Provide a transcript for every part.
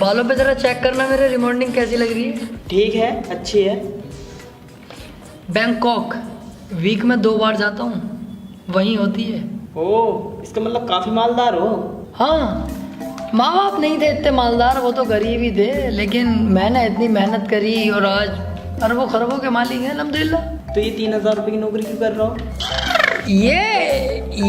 बालों पे जरा चेक करना मेरे रिमॉर्निंग कैसी लग रही है। ठीक है, अच्छी है। बैंकॉक वीक में 2 बार जाता हूँ, वहीं होती है। ओह, इसका मतलब काफी मालदार हो। हाँ, माँ बाप नहीं थे इतने मालदार, वो तो गरीब ही थे, लेकिन मैंने इतनी मेहनत करी और आज अरबों खरबों के मालिक हैं अल्हम्दुलिल्लाह। तो ये 3,000 रुपये की नौकरी क्यों कर रहा हो?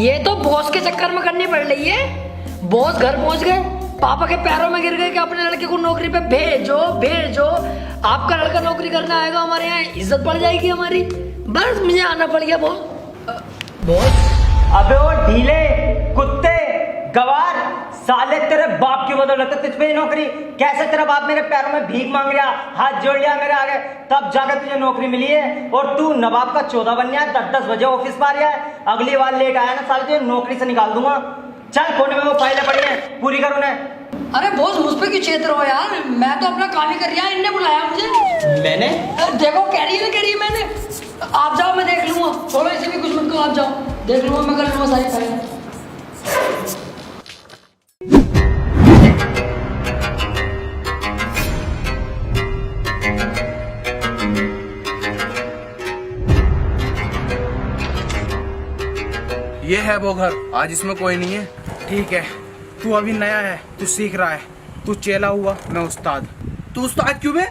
ये तो बॉस के चक्कर में करनी पड़ रही है। बॉस घर पहुंच गए, पापा के पैरों में गिर गए कि अपने लड़के को नौकरी पे भेजो भेजो। आपका लड़का नौकरी करने आएगा, हमारे यहाँ इज्जत बढ़ जाएगी हमारी। बस मुझे आना पड़ गया बॉस। अबे वो ढीले कुत्ते गवार साले, तेरे बाप की बदौलत है तुझ पे नौकरी। कैसे तेरा बाप मेरे पैरों में भीख मांग रहा, हाथ जोड़ लिया मेरे आगे, तब जाकर तुझे नौकरी मिली है। और तू नवाब का 14 बन गया, 10-10 बजे ऑफिस पर आ रहा है। अगली बार लेट आया ना साले, तुझे नौकरी से निकाल दूंगा। चल, कोने में वो फाइलें पड़ी हैं, पूरी कर उन्हें। अरे बॉस, मुझ पे क्यों चेत रहो यार, मैं तो अपना काम ही कर रहा। इनने बुलाया मुझे। मैंने देखो कह रही है मैंने। आप जाओ, मैं देख लूंगा। छोड़ो इसे भी, कुछ मत करो, आप जाओ, देख लूंगा, मैं कर लूंगा सारी फाइलें। ये है वो घर, आज इसमें कोई नहीं है। ठीक है, तू अभी नया है, तू सीख रहा है, तू चेला हुआ, मैं उस्ताद। तू उस्ताद क्यों बे?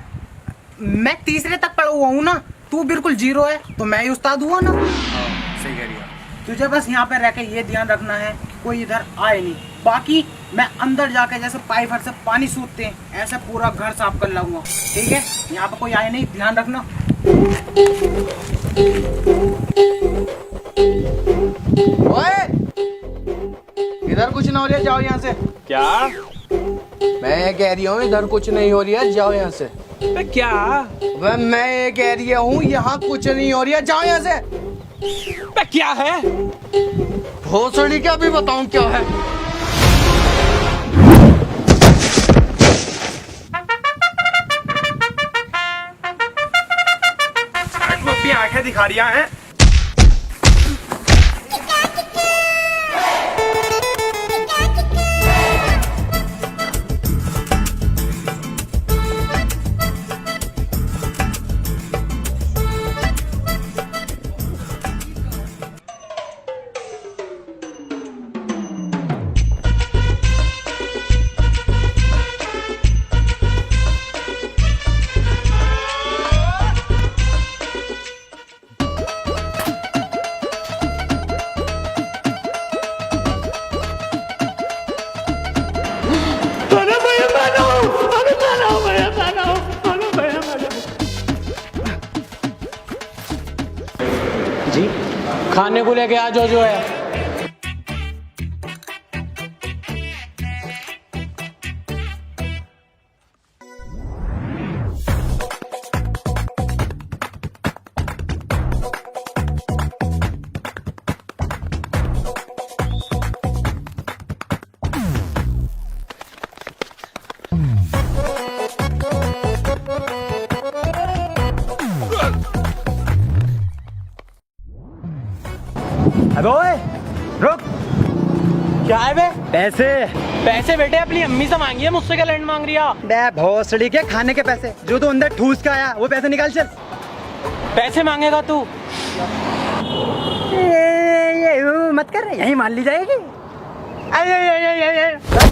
मैं तीसरे तक पढ़ा हुआ हूँ ना, तू बिल्कुल 0 है, तो मैं ही उस्ताद हुआ ना। सही कह रही है। तुझे बस यहाँ पे रह के ये ध्यान रखना है कि कोई इधर आए नहीं। बाकी मैं अंदर जाके जैसे पाइप से पानी सूखते हैं, ऐसे पूरा घर साफ कर लाऊंगा। ठीक है, यहाँ पे कोई आए नहीं, ध्यान रखना। ओए, इधर कुछ ना हो रही है, जाओ यहाँ से। क्या? मैं ये कह रही हूँ इधर कुछ नहीं हो रही है, जाओ यहाँ से। क्या? वह मैं ये कह रही हूँ यहाँ कुछ नहीं हो रही है, जाओ यहाँ से। क्या है? भोसड़ी क्या भी बताऊँ क्या है? अपनी आंखें दिखा रही हैं। जी, खाने को लेके आ जाओ जो है। अबे ओए, रुक। क्या है बे? पैसे। पैसे बेटे अपनी अम्मी से मांगी है, मुझसे क्या लैंड मांग रही है? बे भोसड़ी के खाने के पैसे, जो तू अंदर ठूस का आया, वो पैसे निकाल। चल, पैसे मांगेगा तू? ये मत कर, यहीं मान ली जाएगी।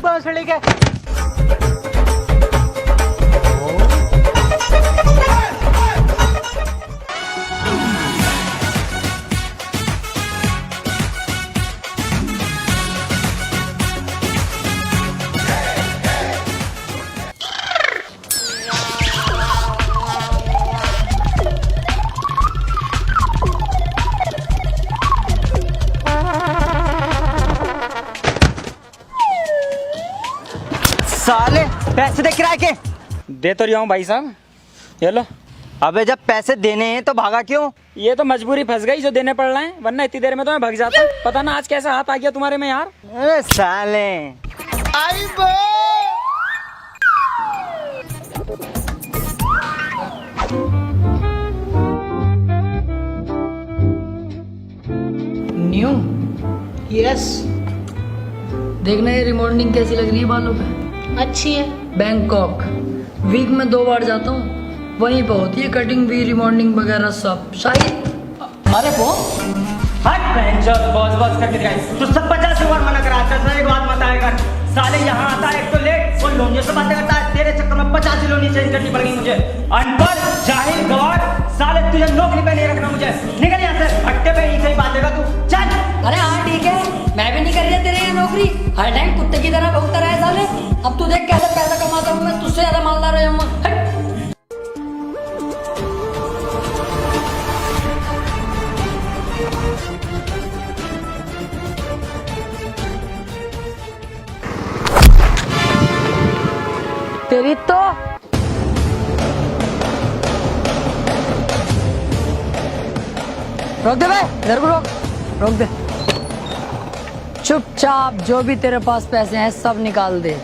भोसड़ी के। साले पैसे दे किराए के। दे तो रहा हूँ भाई साहब, ये लो। अबे जब पैसे देने हैं तो भागा क्यों? ये तो मजबूरी फंस गई जो देने पड़ रहे हैं, वरना इतनी देर में तो मैं भाग जाता। पता ना आज कैसा हाथ आ गया तुम्हारे में यार। अरे साले, आई बो। New, yes. देखना ये रिमॉर्निंग कैसी लग रही है बालों पे। अच्छी है। बैंकॉक। वीक में 2 बार जाता हूँ, वहीं पे होती है कटिंग भी, रिमॉन्डिंग वगैरह सब। शायद अरे वो हट बेंचर बॉस बॉस करके दिखाई। तू सब 50 बार मना करा था, एक बात मत आया कर। साले यहाँ आता है एक तो लेट और लोनियों से बातें करता है। तेरे चक्कर में 50 लोनी चेंज करनी पड़ गई मुझे। अनपढ़ जाहिल गवार, साले तुझे नौकरी पे नहीं रखना मुझे। निकल यहाँ से, भट्टे पे ही सही बातें कर तू, चल। अरे हाँ ठीक है, मैं भी नहीं कर रही तेरे यहाँ नौकरी। हर टाइम कुत्ते की तरह भौंकता रहे साले। अब तू देख कैसे पैसा कमाता हूँ मैं, तुझसे ज्यादा मालदार हो जाऊंगा। हट। तेरी तो रोक दे भाई, इधर को रोक दे। चुपचाप जो भी तेरे पास पैसे हैं सब निकाल दे,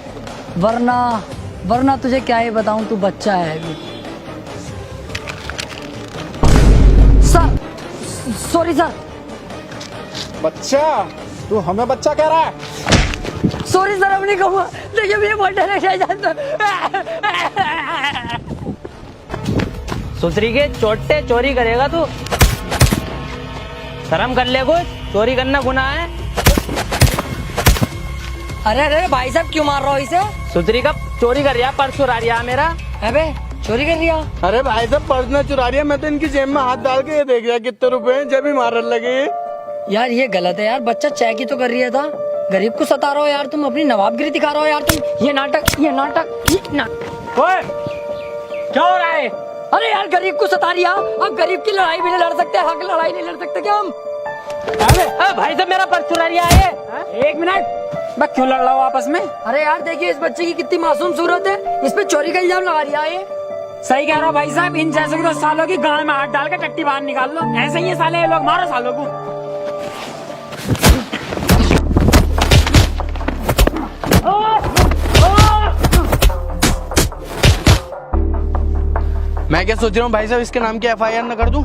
वरना तुझे क्या ही बताऊं, तू बच्चा है अभी। Sir, sorry sir. बच्चा, तू हमें बच्चा कह रहा है? सॉरी सर, अब नहीं कहूँगा। देखिए भैया बहुत डर। सुसरी के चोटे चोरी करेगा तू? शर्म कर ले कुछ, चोरी करना गुनाह है। अरे अरे भाई साहब क्यों मार रहा हो इसे? सुसरी का चोरी कर रहा, पर्स चुरा रहा मेरा। अबे चोरी कर लिया? अरे भाई साहब पर्स न चुरा रही है, मैं तो इनकी जेब में हाथ डाल के ये देख रहा कितने रुपए हैं, जब ही मारने लगे। यार ये गलत है यार, बच्चा चेक ही तो कर रहा था। गरीब को सता रहे हो यार तुम, अपनी नवाबगिरी दिखा रहे हो यार तुम। ये नाटक। ओए, क्या हो रहा है? अरे यार गरीब को सता रिया, अब गरीब की लड़ाई भी नहीं लड़ सकते, हक लड़ाई नहीं लड़ सकते क्या हम? अबे भाई साहब मेरा पर्स चुरा रहा है। एक मिनट, मैं क्यों लड़ रहा हूँ आपस में? अरे यार देखिए इस बच्चे की कितनी मासूम सूरत है, इस पे चोरी का इल्जाम लगा रिया है। सही कह रहा हूँ भाई साहब, इन जैसे तो सालों की गांड में हाथ डाल के टट्टी बाहर निकाल लो। ऐसे ही है साले ये लोग, मारो सालों को। मैं क्या सोच रहा हूँ भाई साहब, इसके नाम की FIR न कर दूं?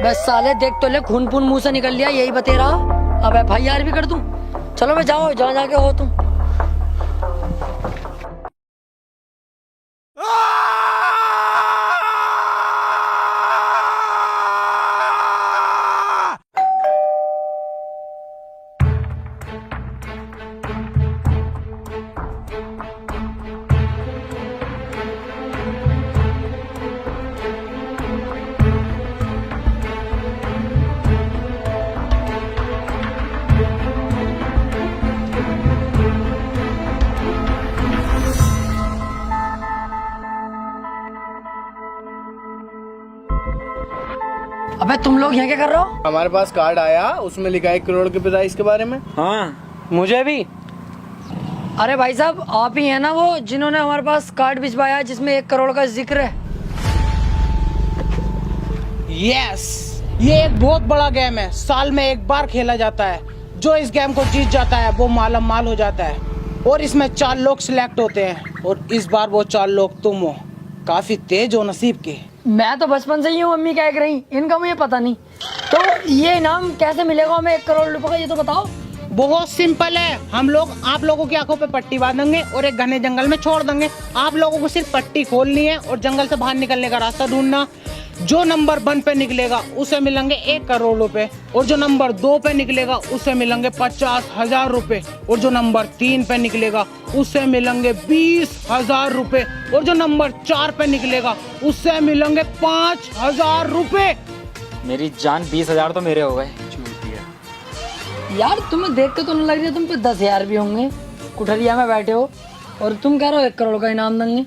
बस साले देख तो ले, खून पून मुंह से निकल लिया, यही बते रहा। अब FIR भी कर दूं? चलो भाई जाओ, जहाँ जाके हो तुम। अबे तुम लोग यहाँ क्या कर रहे हो? हमारे पास कार्ड आया, उसमें लिखा है 1 करोड़ के प्राइस के बारे में। हाँ मुझे भी। अरे भाई साहब आप ही है ना वो जिन्होंने हमारे पास कार्ड भिजवाया जिसमें 1 करोड़ का जिक्र है? यस, ये एक बहुत बड़ा गेम है, साल में एक बार खेला जाता है। जो इस गेम को जीत जाता है वो माला माल हो जाता है, और इसमें 4 लोग सिलेक्ट होते हैं, और इस बार वो 4 लोग तुम हो। काफी तेज हो नसीब के। मैं तो बचपन से ही हूँ, मम्मी क्या कह रही, इनका मुझे पता नहीं। तो ये इनाम कैसे मिलेगा हमें 1 करोड़ रुपए का, ये तो बताओ। बहुत सिंपल है, हम लोग आप लोगों की आंखों पे पट्टी बांध देंगे और एक घने जंगल में छोड़ देंगे। आप लोगों को सिर्फ पट्टी खोलनी है और जंगल से बाहर निकलने का रास्ता ढूंढना। जो नंबर 1 पे निकलेगा उसे मिलेंगे 1 करोड़ रुपए, और जो नंबर 2 पे निकलेगा उसे मिलेंगे 50,000 रुपए, और जो नंबर 3 पे निकलेगा उससे मिलेंगे 20,000 रुपए, और जो नंबर 4 पे निकलेगा उससे मिलेंगे 5,000 रुपए। मेरी जान 20,000 तो मेरे हो गए। यार तुम्हें देख के तो नहीं लग रही है तुम पे 10,000 भी होंगे। कुठरिया में बैठे हो और तुम कह रहे हो 1 करोड़ का इनाम देंगे।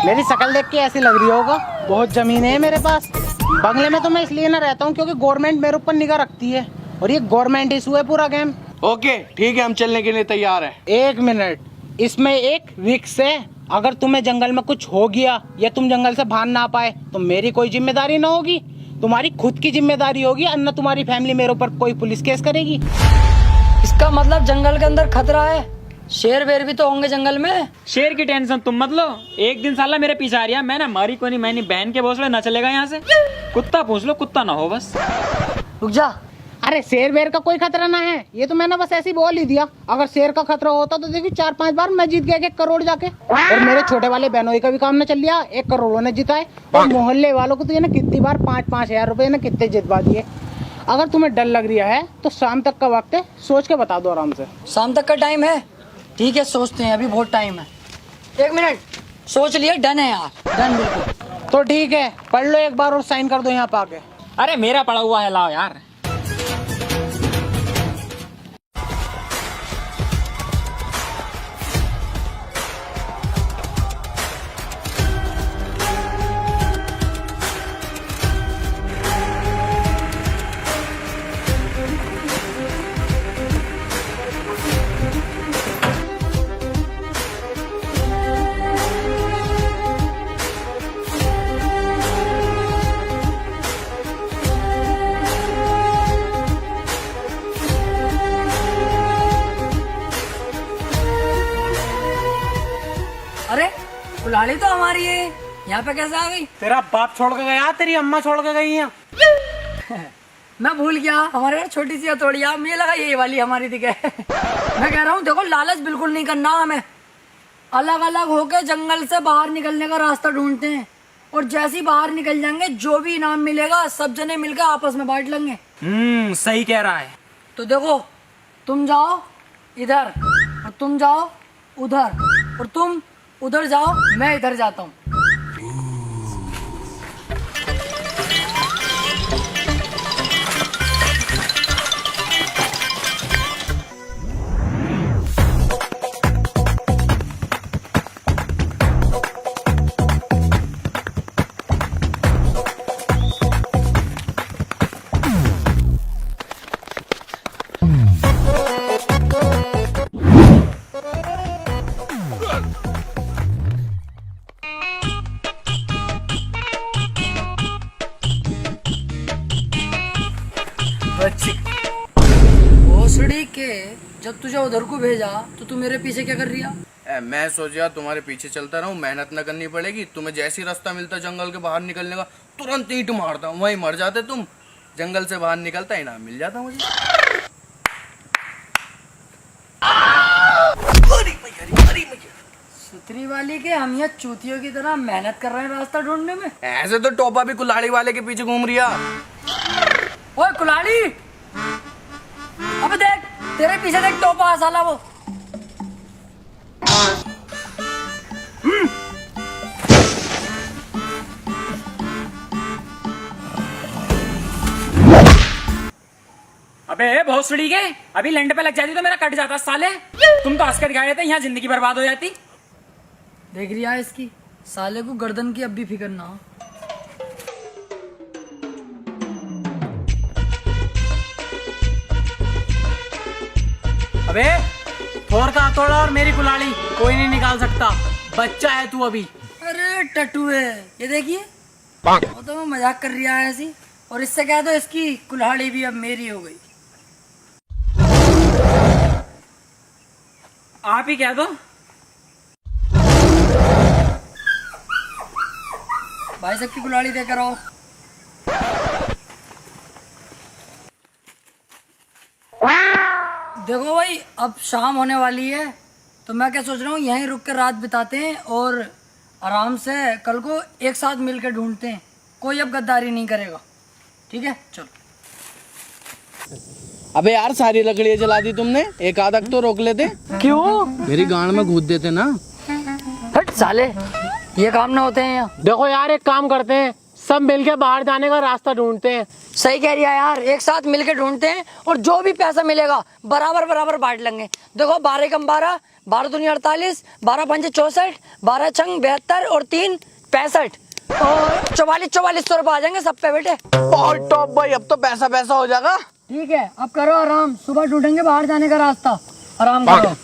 मेरी शक्ल देख के ऐसी लग रही होगा, बहुत जमीन है मेरे पास। बंगले में तो मैं इसलिए ना रहता हूँ क्योंकि गवर्नमेंट मेरे ऊपर निगाह रखती है, और ये गवर्नमेंट इशू है पूरा गेम। ओके ठीक है, हम चलने के लिए तैयार हैं। 1 मिनट, इसमें एक रिक्स है। अगर तुम्हें जंगल में कुछ हो गया या तुम जंगल से भाग ना पाए तो मेरी कोई जिम्मेदारी ना होगी, तुम्हारी खुद की जिम्मेदारी होगी, अन्ना तुम्हारी फैमिली मेरे ऊपर कोई पुलिस केस करेगी। इसका मतलब जंगल के अंदर खतरा है, शेर वेर भी तो होंगे जंगल में। शेर की टेंशन तुम मत लो, एक दिन साला मेरे पीछे आ रही है, मैं ना मारी को नहीं, मैंने बहन के भोसले ना चलेगा यहाँ से। कुत्ता पूछ लो, कुत्ता ना हो बस। रुक जा। अरे शेर वेर का कोई खतरा ना है, ये तो मैंने बस ऐसे ही बोल ही दिया। अगर शेर का खतरा होता तो देखिए 4-5 बार मैं जीत गया 1 करोड़ जाके। और मेरे छोटे वाले बहनोई का भी काम न चल लिया, 1 करोड़ ने जिताए। और मोहल्ले वालों को तो ये ना कितनी बार 5-5 हजार रुपए ना कितने जितवा दिए। अगर तुम्हें डर लग रहा है तो शाम तक का वक्त है, सोच के बता दो आराम से। शाम तक का टाइम है? ठीक है, सोचते हैं, अभी बहुत टाइम है। 1 मिनट, सोच लिया, डन है यार, डन बिल्कुल। तो ठीक है, पढ़ लो एक बार और साइन कर दो यहाँ पे आके। अरे मेरा पड़ा हुआ है, लाओ यार। अरे कुल्हाड़ी तो हमारी है, यहाँ पे कैसे आ गई? तेरा बाप छोड़ के गया, तेरी अम्मा छोड़ के गई है। मैं भूल गया, हमारे यहाँ छोटी सी हथौड़ियाँ, मुझे लगा ये वाली हमारी दिखे। मैं कह रहा हूँ देखो, लालच बिल्कुल नहीं करना हमें। अलग अलग होके जंगल से बाहर निकलने का रास्ता ढूंढते हैं, और जैसे ही बाहर निकल जाएंगे जो भी इनाम मिलेगा सब जने मिलकर आपस में बांट लेंगे। सही कह रहा है। तो देखो, तुम जाओ इधर, और तुम जाओ उधर, और तुम उधर जाओ, मैं इधर जाता हूँ। भोसड़ी के, जब तुझे उधर को भेजा तो तू मेरे पीछे क्या कर रही है? मैं सोचा तुम्हारे पीछे चलता रहूं, मेहनत न करनी पड़ेगी। तुम्हें जैसी रास्ता मिलता जंगल के बाहर निकलने का, तुरंत ईंट मारता हूं, वहीं मर जाते तुम। जंगल से बाहर निकलता ही ना मिल जाता मुझे। सुतरी वाली के, हम यहाँ चूतियों की तरह मेहनत कर रहे हैं रास्ता ढूंढने में। ऐसे तो टोपा भी कुल्हाड़ी वाले के पीछे घूम रिया। ओए कुल्हाड़ी, अबे देख, तेरे पीछे देख टोपा साला वो। अबे भोसड़ी के, अभी लंड पे लग जाती तो मेरा कट जाता साले। तुम तो हंस कर दिखाए थे, यहाँ जिंदगी बर्बाद हो जाती। देख रही है इसकी, साले को गर्दन की अब भी फिक्र ना हो। अबे थोर का हथौड़ा और मेरी कुल्हाड़ी कोई नहीं निकाल सकता, बच्चा है तू अभी। अरे टटुए, ये देखिए, वो तो मजाक कर रही है ऐसी। और इससे कह दो इसकी कुल्हाड़ी भी अब मेरी हो गई। आप ही कह दो। भाई साहब की कुल्हाड़ी देकर आओ। देखो भाई, अब शाम होने वाली है, तो मैं क्या सोच रहा हूँ, यहीं रुक कर रात बिताते हैं और आराम से कल को एक साथ मिलकर ढूंढते हैं। कोई अब गद्दारी नहीं करेगा, ठीक है? चलो। अबे यार सारी लकड़ियाँ जला दी तुमने, एक आधा तो रोक लेते। क्यों? मेरी गांड में घूद देते ना। हट साले, ये काम ना होते हैं यहाँ। देखो यार, एक काम करते हैं, सब मिलके बाहर जाने का रास्ता ढूंढते हैं। सही कह रही है यार, एक साथ मिलके ढूंढते हैं और जो भी पैसा मिलेगा बराबर बराबर बांट लेंगे। देखो 12 कम 12, 12 दूनी 48, 12 पंचे 64, 12 छंग 72 और 3 65, और 4400 रुपये आ जाएंगे सब पे बेटे। और टॉप भाई, अब तो पैसा पैसा हो जाएगा। ठीक है, अब करो आराम, सुबह ढूंढेंगे बाहर जाने का रास्ता। आराम करो।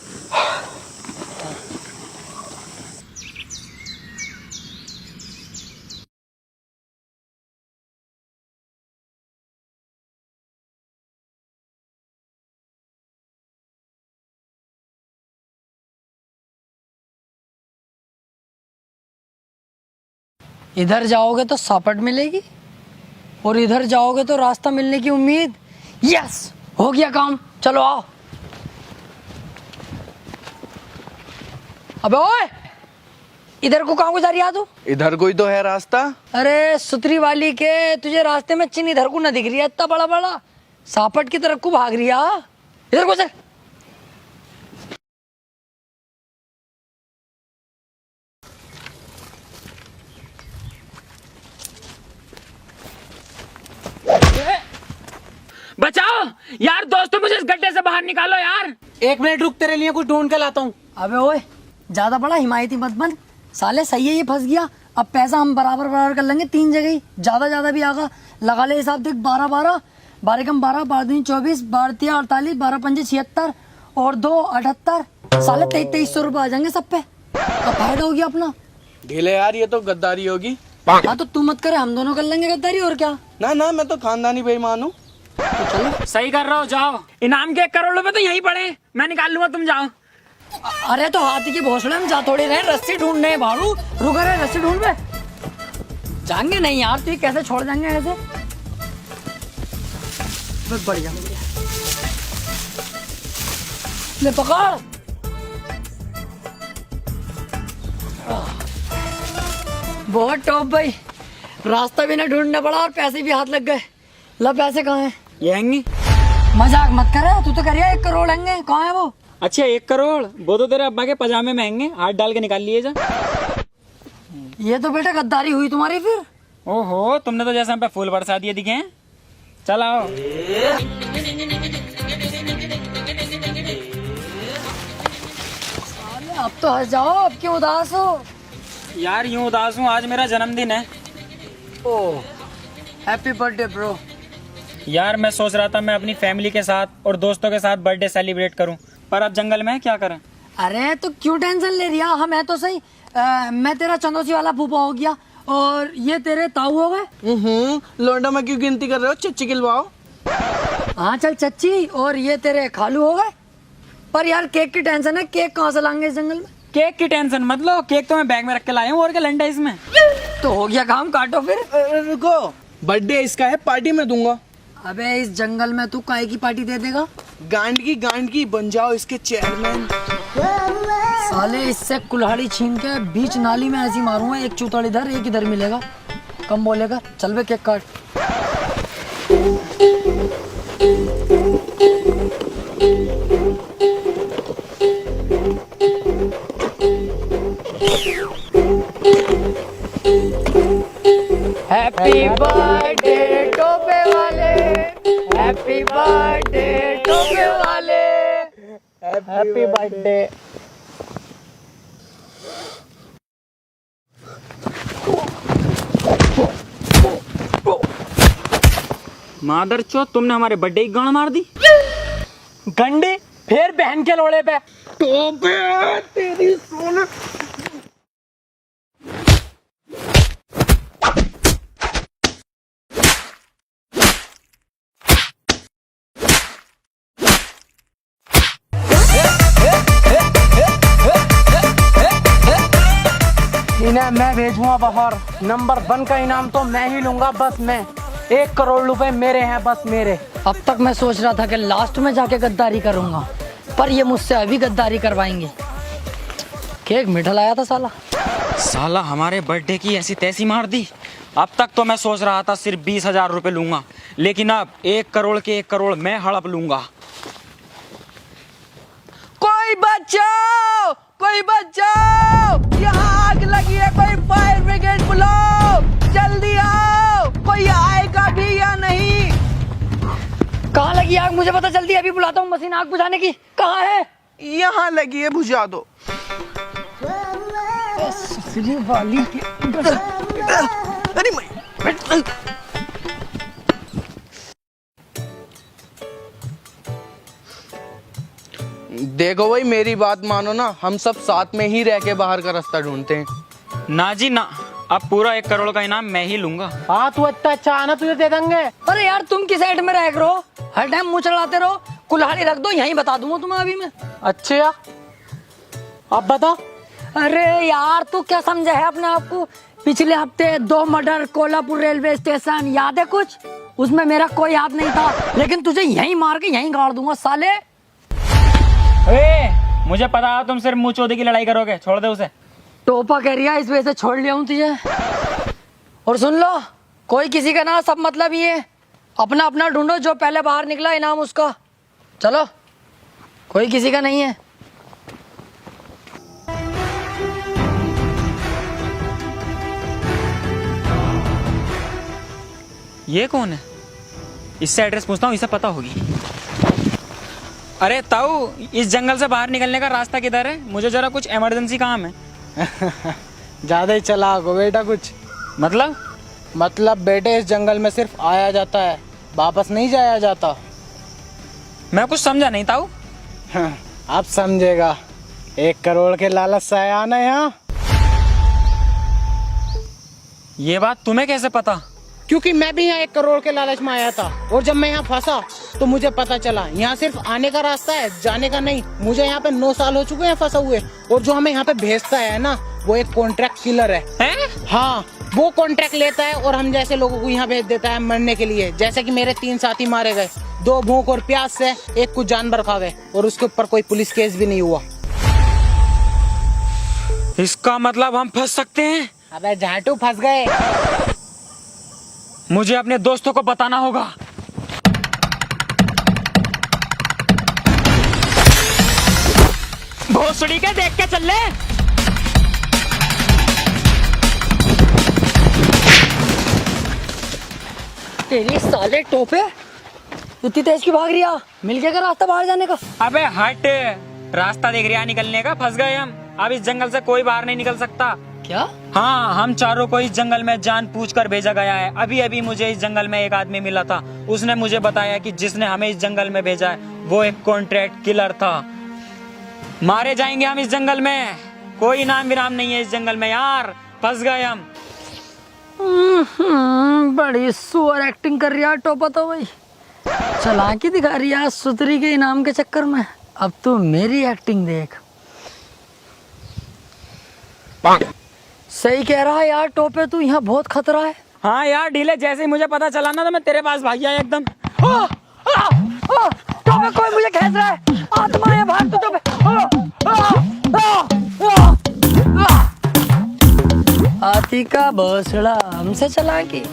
इधर जाओगे तो सापट मिलेगी, और इधर जाओगे तो रास्ता मिलने की उम्मीद। यस, हो गया काम, चलो आओ। अबे ओए, इधर को कहाँ को जा रही है तू? इधर कोई तो है रास्ता। अरे सुतरी वाली के, तुझे रास्ते में चिन्ह इधर को ना दिख रही है? इतना बड़ा बड़ा सापट की तरफ को भाग रही है। इधर को चल। बचाओ यार, दोस्तों मुझे इस गड्ढे से बाहर निकालो यार। 1 मिनट रुक, तेरे लिए कुछ ढूंढ के लाता हूँ। अबे ओए, ज्यादा बड़ा हिमायती मत बन साले, सही है ये फंस गया। अब पैसा हम बराबर बराबर कर लेंगे, 3 जगह ही, ज्यादा भी आगा लगा ले हिसाब। देख 12 12 कम 12 12 दूनी 24 12 3 48 12 5 76 और 2 78 साले 2300 रुपये आ जाएंगे सब पे। अब फायदा हो गया अपना। ढीले यार, ये तो गद्दारी होगी। हाँ तो तू मत करे, हम दोनों कर लेंगे गद्दारी, और क्या। ना मैं तो खानदानी बेईमान हूँ। तो चलो। सही कर रहे हो, जाओ। इनाम के 1 करोड़ रुपए तो यहीं पड़े, मैं निकाल लूंगा, तुम जाओ। अरे तो हाथी के भोसले में जा थोड़ी रहे, रस्सी ढूंढने हैं भाड़ू। रुक रहे, रस्सी ढूंढ में जाएंगे नहीं यार, तू कैसे छोड़ जाएंगे ऐसे। बस बढ़िया ले पकड़। बहुत टॉप भाई, रास्ता भी ना ढूंढना पड़ा और पैसे भी हाथ लग गए। ला पैसे कहाँ हैं? ये हैंगी। मजाक मत करे, तू तो करिए 1 करोड़ हैंगे, कहाँ है वो? अच्छा 1 करोड़, वो तो तेरे अब्बा के पजामे में हैंगे, हाथ डाल के निकाल लिए जा। ये तो बेटा गद्दारी हुई तुम्हारी फिर। ओहो, तुमने तो जैसे हम पे फूल बरसा दिए दिखे हैं। चल आओ। अब तो हंस जाओ, अब क्यों उदास हो? यार यूं उदास हूँ, आज मेरा जन्मदिन है। ओह, हैप्पी बर्थडे ब्रो। यार मैं सोच रहा था मैं अपनी फैमिली के साथ और दोस्तों के साथ बर्थडे सेलिब्रेट करूं, पर अब जंगल में है, क्या करें। अरे तो क्यों टेंशन ले रही है, हम है तो सही। मैं तेरा चंदोसी वाला फूफा हो गया, और ये तेरे ताऊ हो गए। लौंडा में क्यों गिनती कर रहे हो, चिच्ची गिलवाओ। हाँ चल चच्ची, और ये तेरे खालू हो गए। पर यार केक की टेंशन है, केक कहाँ से लाएंगे इस जंगल में? केक की टेंशन मत लो, केक तो मैं बैग में रख के लाया हूँ, और क्या लंडा इसमें। तो हो गया काम, काटो फिर। रुको, बर्थडे इसका है, पार्टी में दूंगा। अबे इस जंगल में तू काहे की पार्टी दे देगा? गांड की बन जाओ इसके चेयरमैन। साले इससे कुल्हाड़ी छीन के बीच नाली में ऐसी मारूंगा, एक चूतड़ इधर एक इधर मिलेगा, कम बोलेगा। चल बे केक काट। हैप्पी बर्थडे टोपे वाले, हैप्पी बर्थडे टोपे वाले, हैप्पी बर्थडे। मादरचोद, तुमने हमारे बर्थडे की गांड मार दी। गंडे फिर बहन के लोड़े पे। टोपे तेरी सोने। इन्हें मैं भेजूंगा बाहर, नंबर 1 का इनाम तो मैं ही लूंगा, बस मैं। 1 करोड़ रुपए मेरे हैं, बस मेरे। अब तक मैं सोच रहा था कि लास्ट में जाके गद्दारी करूंगा, पर ये मुझसे अभी गद्दारी करवाएंगे। केक मीठा लाया था साला। साला हमारे बर्थडे की ऐसी तैसी मार दी। अब तक तो मैं सोच रहा था सिर्फ 20,000 रुपए लूंगा, लेकिन अब 1 करोड़ के 1 करोड़ मैं हड़प लूंगा। कोई बचाओ, कोई बचाओ, यहाँ आग लगी है, कोई फायर ब्रिगेड बुलाओ, जल्दी आओ। कोई आएगा भी या नहीं? कहाँ लगी आग मुझे पता, जल्दी अभी बुलाता हूँ मशीन आग बुझाने की। कहाँ है? यहाँ लगी है, बुझा दो। वाली अरे मैं देखो भाई, मेरी बात मानो ना, हम सब साथ में ही रह के बाहर का रास्ता ढूंढते हैं। ना जी ना, अब पूरा 1 करोड़ का इनाम मैं ही लूंगा। हाँ तू इतना अच्छा है ना, तुझे दे देंगे। अरे यार तुम किस साइड में रह रहो, हर टाइम मुंह चढ़ाते रहो। कुल्हाड़ी रख दो, यहीं बता दूंगा तुम्हें अभी मैं। अच्छा अब बता। अरे यार तू क्या समझा है अपने आप को? पिछले हफ्ते 2 मर्डर कोल्हापुर रेलवे स्टेशन, याद है कुछ? उसमें मेरा कोई हाथ नहीं था, लेकिन तुझे यहीं मार के यहीं गाड़ दूंगा साले। ए, मुझे पता है तुम सिर्फ मुंह चोदी की लड़ाई करोगे, छोड़ दे उसे। टोपा कह रिया इस वजह से छोड़ लिया हूँ तुझे। और सुन लो, कोई किसी का ना सब मतलब ही है, अपना अपना ढूंढो, जो पहले बाहर निकला इनाम उसका। चलो, कोई किसी का नहीं है। ये कौन है? इससे एड्रेस पूछता हूँ, इसे पता होगी। अरे ताऊ, इस जंगल से बाहर निकलने का रास्ता किधर है? मुझे जरा कुछ इमरजेंसी काम है। ज्यादा ही चलाक हो बेटा कुछ। मतलब बेटे, इस जंगल में सिर्फ आया जाता है, वापस नहीं जाया जाता। मैं कुछ समझा नहीं ताऊ। अब समझेगा। 1 करोड़ के लालच से आया ना यहाँ। ये बात तुम्हें कैसे पता? क्योंकि मैं भी यहाँ 1 करोड़ के लालच में आया था, और जब मैं यहाँ फंसा तो मुझे पता चला यहाँ सिर्फ आने का रास्ता है, जाने का नहीं। मुझे यहाँ पे 9 साल हो चुके हैं फंसा हुए, और जो हमें यहाँ पे भेजता है ना, वो एक कॉन्ट्रैक्ट किलर है। हाँ, वो कॉन्ट्रैक्ट लेता है और हम जैसे लोगों को यहाँ भेज देता है मरने के लिए। जैसे कि मेरे 3 साथी मारे गए, 2 भूख और प्यास से, 1 कुछ जानवर खा गए, और उसके ऊपर कोई पुलिस केस भी नहीं हुआ। इसका मतलब हम फंस सकते हैं? अबे झाटू, फंस गए। मुझे अपने दोस्तों को बताना होगा। भोसड़ी के देख के चल ले। तेरी साले टोपे, इतनी तेज क्यों भाग रिया? मिल गया क्या रास्ता बाहर जाने का? अबे हट, रास्ता देख रहा निकलने का, फंस गए हम। अब इस जंगल से कोई बाहर नहीं निकल सकता। क्या? हाँ, हम चारों को इस जंगल में जान पूछकर भेजा गया है। अभी अभी मुझे इस जंगल में एक आदमी मिला था, उसने मुझे बताया कि जिसने हमें इस जंगल में भेजा है वो एक कॉन्ट्रैक्ट किलर था। मारे जाएंगे हम इस जंगल में, कोई नाम विराम नहीं है इस जंगल में यार, फंस गए हम। बड़ी सुअर एक्टिंग कर रिया टोपा तो भाई, चालाकी दिखा रिया सुतरी के इनाम के चक्कर में। अब तू मेरी एक्टिंग देख। सही कह रहा है यार टोपे, तू यहाँ बहुत खतरा है। हाँ यार ढीले, जैसे ही मुझे पता चला ना तो मैं तेरे पास भाग गया एकदम। टोपे, कोई मुझे खींच रहा है, आत्मा है, भाग तू टोपे। हाथी का भोसड़ा हमसे चला के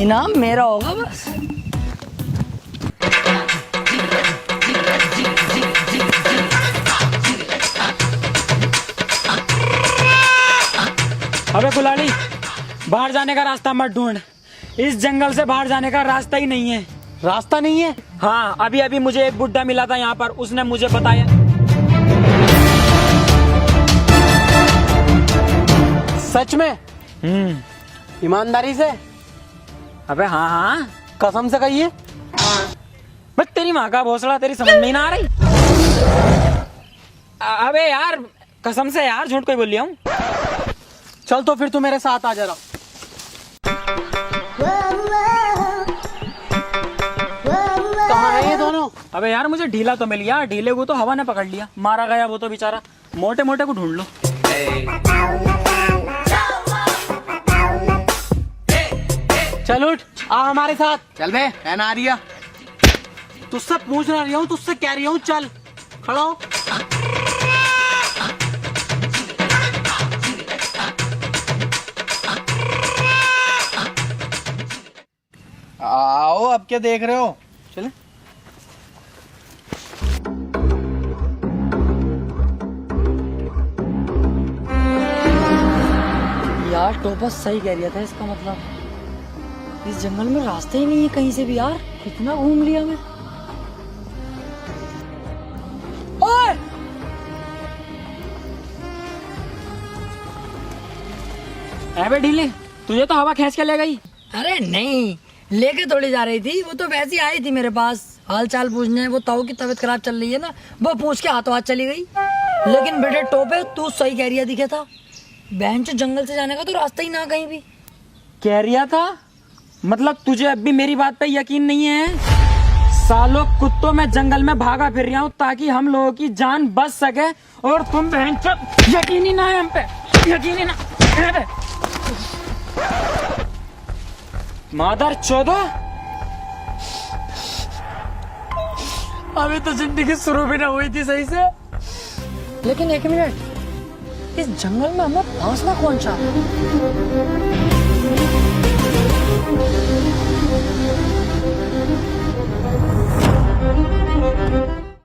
इनाम मेरा होगा बस। अबे कुलाड़ी, बाहर जाने का रास्ता मत ढूंढ, इस जंगल से बाहर जाने का रास्ता ही नहीं है। रास्ता नहीं है? हाँ, अभी अभी मुझे एक बुड्ढा मिला था यहाँ पर, उसने मुझे बताया। सच में? ईमानदारी से? अबे हाँ हाँ, कसम से कहिए। बस तेरी माँ का भोसड़ा, तेरी समझ में ना आ रही। अबे यार कसम से यार, झूठ कोई बोल लिया हूँ। चल तो फिर तू मेरे साथ आ जरा। कहाँ है ये दोनों? अबे यार मुझे ढीला तो मिल गया, ढीले को तो हवा ने पकड़ लिया, मारा गया वो तो बेचारा। मोटे मोटे को ढूंढ लो। चल उठ, आ हमारे साथ। चल बे, है ना आरिया। तुझसे पूछ रही हूँ, तुझसे कह रही हूँ, चल खड़ा हो। आओ, अब क्या देख रहे हो? चले। यार टोपा सही कह रहा था, इसका मतलब इस जंगल में रास्ता ही नहीं है कहीं से भी यार, कितना घूम लिया मैं। ओए! अबे ढीले, तुझे तो हवा खींच के ले गई। अरे नहीं, लेके थोड़ी जा रही थी, वो तो वैसे ही आई थी मेरे पास हाल चाल पूछने। वो ताऊ की तबीयत खराब चल रही है ना, वो पूछ के हाथों हाथ चली गई। लेकिन बेटे टोपे, तू सही कह रही दिखे था, बहन जो जंगल से जाने का तो रास्ता ही ना कहीं भी। कह रिया था? मतलब तुझे अब भी मेरी बात पे यकीन नहीं है? सालों कुत्तों में जंगल में भागा फिर रहा हूँ ताकि हम लोगों की जान बच सके, और तुम बहन चो यकीन ही ना है हम पे, यकीन ही ना। मादर चौदह, अभी तो जिंदगी शुरू भी ना हुई थी सही से। लेकिन एक मिनट, इस जंगल में हमें फंसना कौन सा?